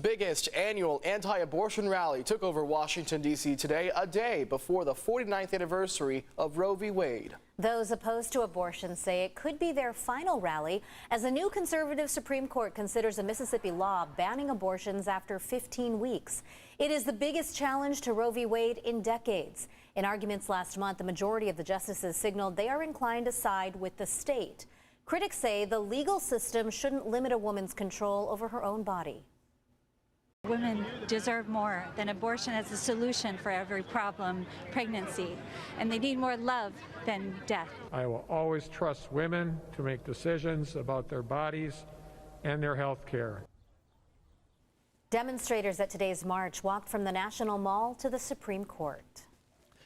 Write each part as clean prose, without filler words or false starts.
biggest annual anti-abortion rally took over Washington, D.C. today, a day before the 49th anniversary of Roe v. Wade. Those opposed to abortion say it could be their final rally as a new conservative Supreme Court considers a Mississippi law banning abortions after 15 weeks. It is the biggest challenge to Roe v. Wade in decades. In arguments last month, the majority of the justices signaled they are inclined to side with the state. Critics say the legal system shouldn't limit a woman's control over her own body. Women deserve more than abortion as a solution for every problem, pregnancy, and they need more love than death. I will always trust women to make decisions about their bodies and their health care. Demonstrators at today's march walked from the National Mall to the Supreme Court.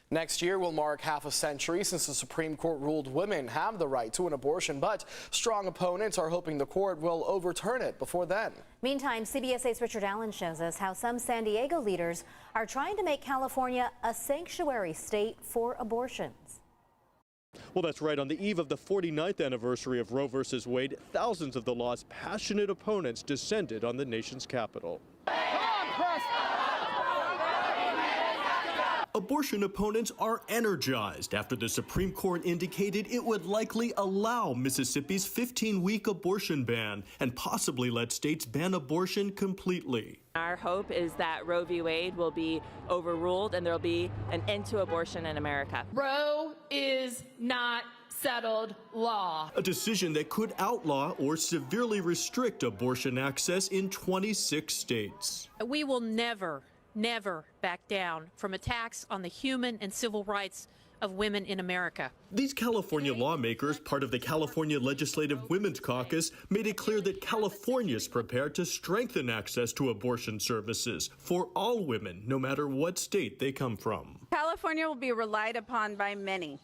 Next year will mark half a century since the Supreme Court ruled women have the right to an abortion, but strong opponents are hoping the court will overturn it before then. Meantime, CBS 8's Richard Allen shows us how some San Diego leaders are trying to make California a sanctuary state for abortions. Well, that's right. On the eve of the 49th anniversary of Roe v. Wade, thousands of the law's passionate opponents descended on the nation's capital. Abortion opponents are energized after the Supreme Court indicated it would likely allow Mississippi's 15-week abortion ban and possibly let states ban abortion completely. Our hope is that Roe v. Wade will be overruled and there will be an end to abortion in America. Roe is not settled law. A decision that could outlaw or severely restrict abortion access in 26 states. We will never back down from attacks on the human and civil rights of women in America. These California lawmakers, part of the California Legislative Women's Caucus, made it clear that California is prepared to strengthen access to abortion services for all women, no matter what state they come from. California will be relied upon by many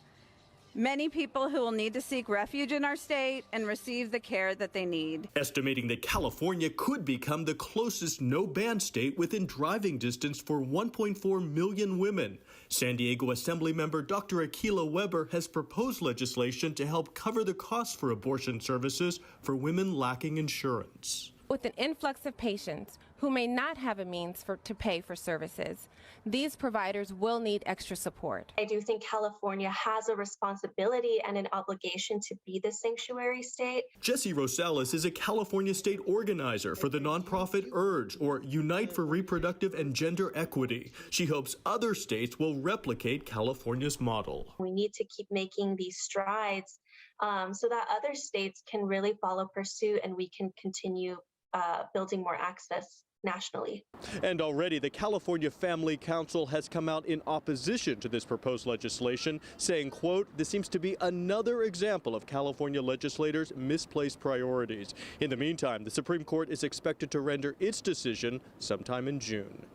people who will need to seek refuge in our state and receive the care that they need. Estimating that California could become the closest no-ban state within driving distance for 1.4 million women. San Diego Assemblymember Dr. Akilah Weber has proposed legislation to help cover the costs for abortion services for women lacking insurance. With an influx of patients who may not have a means to pay for services, these providers will need extra support. I do think California has a responsibility and an obligation to be the sanctuary state. Jessie Rosales is a California state organizer for the nonprofit URGE, or Unite for Reproductive and Gender Equity. She hopes other states will replicate California's model. We need to keep making these strides so that other states can really follow pursuit and we can continue building more access nationally. And already the California Family Council has come out in opposition to this proposed legislation, saying, quote, "This seems to be another example of California legislators' misplaced priorities." In the meantime, the Supreme Court is expected to render its decision sometime in June.